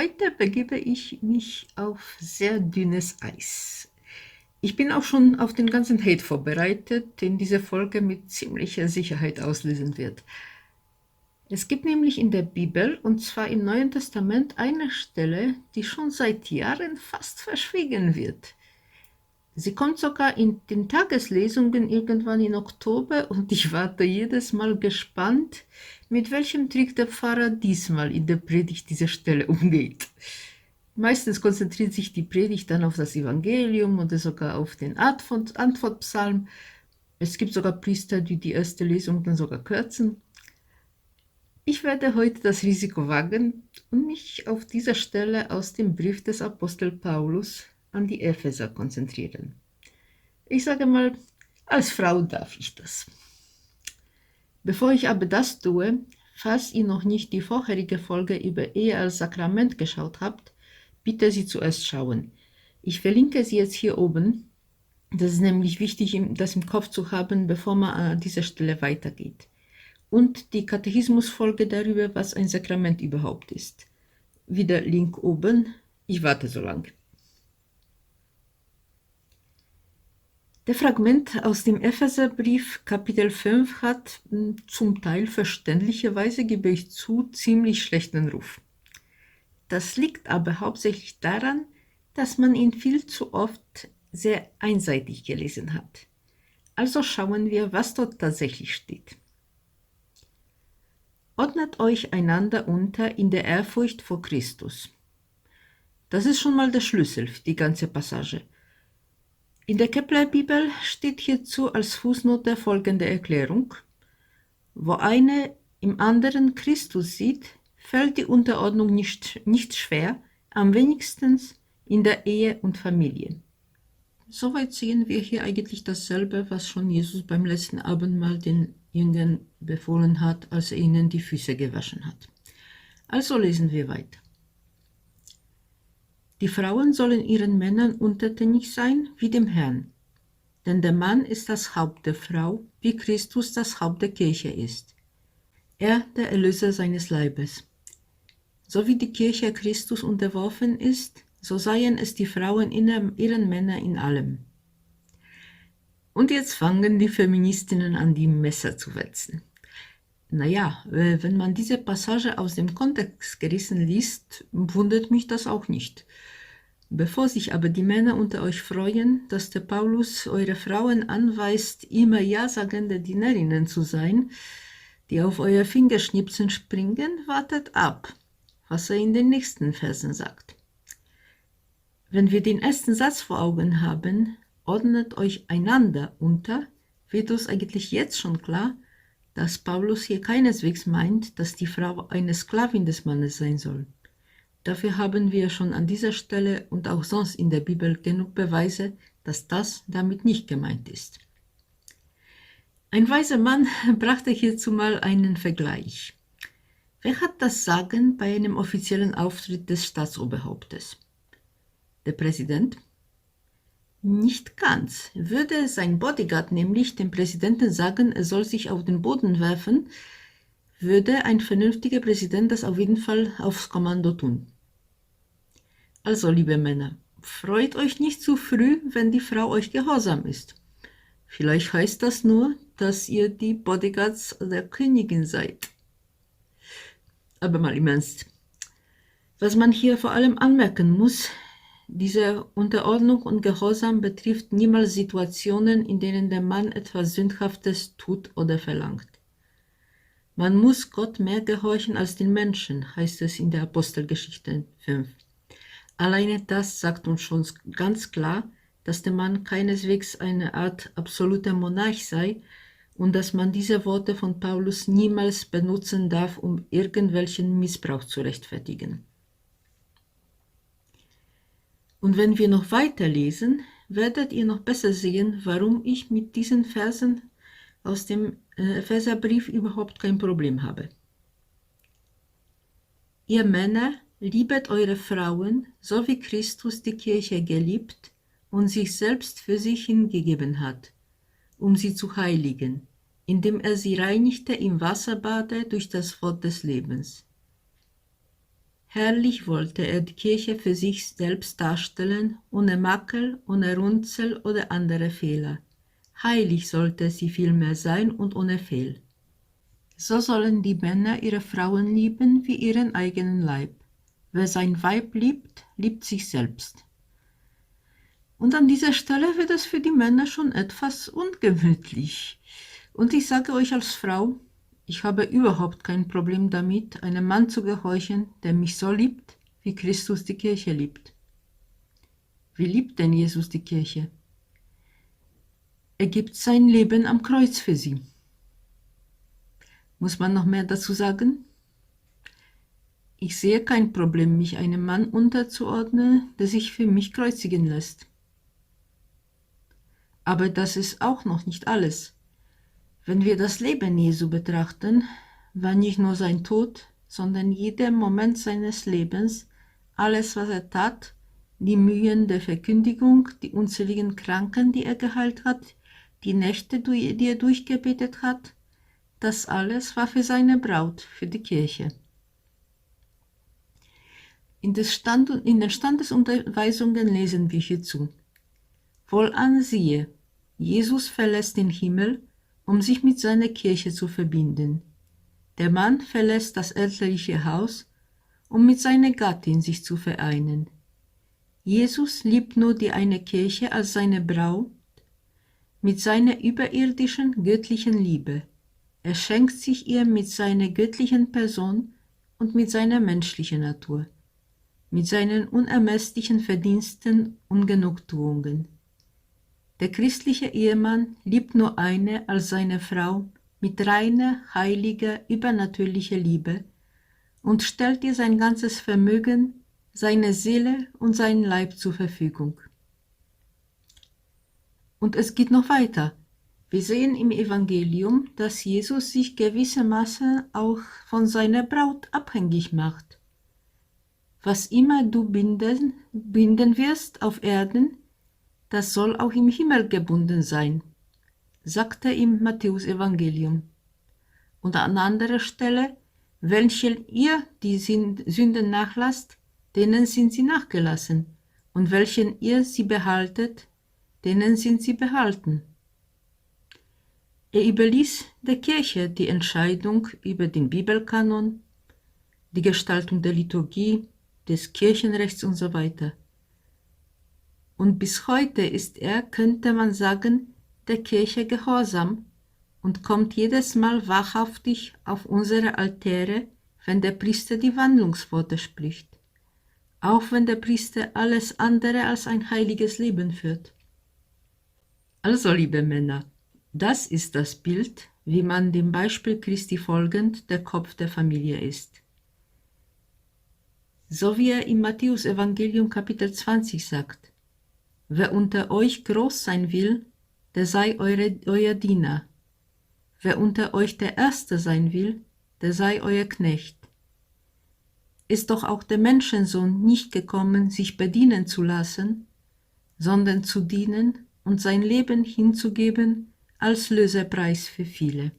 Heute begebe ich mich auf sehr dünnes Eis. Ich bin auch schon auf den ganzen Hate vorbereitet, den diese Folge mit ziemlicher Sicherheit auslösen wird. Es gibt nämlich in der Bibel, und zwar im Neuen Testament, eine Stelle, die schon seit Jahren fast verschwiegen wird. Sie kommt sogar in den Tageslesungen irgendwann im Oktober und ich warte jedes Mal gespannt, mit welchem Trick der Pfarrer diesmal in der Predigt diese Stelle umgeht. Meistens konzentriert sich die Predigt dann auf das Evangelium oder sogar auf den Antwortpsalm. Es gibt sogar Priester, die die erste Lesung dann sogar kürzen. Ich werde heute das Risiko wagen und mich auf dieser Stelle aus dem Brief des Apostel Paulus an die Epheser konzentrieren. Ich sage mal, als Frau darf ich das. Bevor ich aber das tue, falls ihr noch nicht die vorherige Folge über Ehe als Sakrament geschaut habt, bitte sie zuerst schauen. Ich verlinke sie jetzt hier oben. Das ist nämlich wichtig, das im Kopf zu haben, bevor man an dieser Stelle weitergeht. Und die Katechismusfolge darüber, was ein Sakrament überhaupt ist. Wieder Link oben. Ich warte so lange. Der Fragment aus dem Epheserbrief Kapitel 5 hat zum Teil verständlicherweise, gebe ich zu, ziemlich schlechten Ruf. Das liegt aber hauptsächlich daran, dass man ihn viel zu oft sehr einseitig gelesen hat. Also schauen wir, was dort tatsächlich steht. Ordnet euch einander unter in der Ehrfurcht vor Christus. Das ist schon mal der Schlüssel für die ganze Passage. In der Kepler-Bibel steht hierzu als Fußnote folgende Erklärung: Wo einer im anderen Christus sieht, fällt die Unterordnung nicht schwer, am wenigsten in der Ehe und Familie. Soweit sehen wir hier eigentlich dasselbe, was schon Jesus beim letzten Abendmahl den Jüngern befohlen hat, als er ihnen die Füße gewaschen hat. Also lesen wir weiter. Die Frauen sollen ihren Männern untertänig sein wie dem Herrn. Denn der Mann ist das Haupt der Frau, wie Christus das Haupt der Kirche ist. Er der Erlöser seines Leibes. So wie die Kirche Christus unterworfen ist, so seien es die Frauen ihren Männern in allem. Und jetzt fangen die Feministinnen an, die Messer zu wetzen. Naja, wenn man diese Passage aus dem Kontext gerissen liest, wundert mich das auch nicht. Bevor sich aber die Männer unter euch freuen, dass der Paulus eure Frauen anweist, immer ja-sagende Dienerinnen zu sein, die auf euer Fingerschnipsen springen, wartet ab, was er in den nächsten Versen sagt. Wenn wir den ersten Satz vor Augen haben, ordnet euch einander unter, wird uns eigentlich jetzt schon klar, dass Paulus hier keineswegs meint, dass die Frau eine Sklavin des Mannes sein soll. Dafür haben wir schon an dieser Stelle und auch sonst in der Bibel genug Beweise, dass das damit nicht gemeint ist. Ein weiser Mann brachte hierzu mal einen Vergleich. Wer hat das Sagen bei einem offiziellen Auftritt des Staatsoberhauptes? Der Präsident? Nicht ganz. Würde sein Bodyguard nämlich dem Präsidenten sagen, er soll sich auf den Boden werfen, würde ein vernünftiger Präsident das auf jeden Fall aufs Kommando tun. Also, liebe Männer, freut euch nicht zu früh, wenn die Frau euch gehorsam ist. Vielleicht heißt das nur, dass ihr die Bodyguards der Königin seid. Aber mal im Ernst. Was man hier vor allem anmerken muss, diese Unterordnung und Gehorsam betrifft niemals Situationen, in denen der Mann etwas Sündhaftes tut oder verlangt. Man muss Gott mehr gehorchen als den Menschen, heißt es in der Apostelgeschichte 5. Alleine das sagt uns schon ganz klar, dass der Mann keineswegs eine Art absoluter Monarch sei und dass man diese Worte von Paulus niemals benutzen darf, um irgendwelchen Missbrauch zu rechtfertigen. Und wenn wir noch weiter lesen, werdet ihr noch besser sehen, warum ich mit diesen Versen aus dem Epheserbrief überhaupt kein Problem habe. Ihr Männer, liebet eure Frauen, so wie Christus die Kirche geliebt und sich selbst für sie hingegeben hat, um sie zu heiligen, indem er sie reinigte im Wasserbade durch das Wort des Lebens. Herrlich wollte er die Kirche für sich selbst darstellen, ohne Makel, ohne Runzel oder andere Fehler. Heilig sollte sie vielmehr sein und ohne Fehl. So sollen die Männer ihre Frauen lieben wie ihren eigenen Leib. Wer sein Weib liebt, liebt sich selbst. Und an dieser Stelle wird es für die Männer schon etwas ungemütlich. Und ich sage euch als Frau, ich habe überhaupt kein Problem damit, einem Mann zu gehorchen, der mich so liebt, wie Christus die Kirche liebt. Wie liebt denn Jesus die Kirche? Er gibt sein Leben am Kreuz für sie. Muss man noch mehr dazu sagen? Ich sehe kein Problem, mich einem Mann unterzuordnen, der sich für mich kreuzigen lässt. Aber das ist auch noch nicht alles. Wenn wir das Leben Jesu betrachten, war nicht nur sein Tod, sondern jeder Moment seines Lebens, alles, was er tat, die Mühen der Verkündigung, die unzähligen Kranken, die er geheilt hat, die Nächte, die er durchgebetet hat, das alles war für seine Braut, für die Kirche. In den Standesunterweisungen lesen wir hierzu: Wohlan siehe, Jesus verlässt den Himmel, um sich mit seiner Kirche zu verbinden. Der Mann verlässt das elterliche Haus, um mit seiner Gattin sich zu vereinen. Jesus liebt nur die eine Kirche als seine Braut mit seiner überirdischen, göttlichen Liebe. Er schenkt sich ihr mit seiner göttlichen Person und mit seiner menschlichen Natur, mit seinen unermesslichen Verdiensten und Genugtuungen. Der christliche Ehemann liebt nur eine als seine Frau mit reiner, heiliger, übernatürlicher Liebe und stellt ihr sein ganzes Vermögen, seine Seele und seinen Leib zur Verfügung. Und es geht noch weiter. Wir sehen im Evangelium, dass Jesus sich gewissermaßen auch von seiner Braut abhängig macht. Was immer du binden wirst auf Erden, das soll auch im Himmel gebunden sein, sagt er im Matthäus-Evangelium. Und an anderer Stelle, welchen ihr die Sünden nachlasst, denen sind sie nachgelassen, und welchen ihr sie behaltet, denen sind sie behalten. Er überließ der Kirche die Entscheidung über den Bibelkanon, die Gestaltung der Liturgie, des Kirchenrechts und so weiter. Und bis heute ist er, könnte man sagen, der Kirche gehorsam und kommt jedes Mal wahrhaftig auf unsere Altäre, wenn der Priester die Wandlungsworte spricht, auch wenn der Priester alles andere als ein heiliges Leben führt. Also, liebe Männer, das ist das Bild, wie man dem Beispiel Christi folgend der Kopf der Familie ist. So wie er im Matthäus-Evangelium Kapitel 20 sagt: Wer unter euch groß sein will, der sei euer Diener. Wer unter euch der Erste sein will, der sei euer Knecht. Ist doch auch der Menschensohn nicht gekommen, sich bedienen zu lassen, sondern zu dienen und sein Leben hinzugeben als Lösepreis für viele.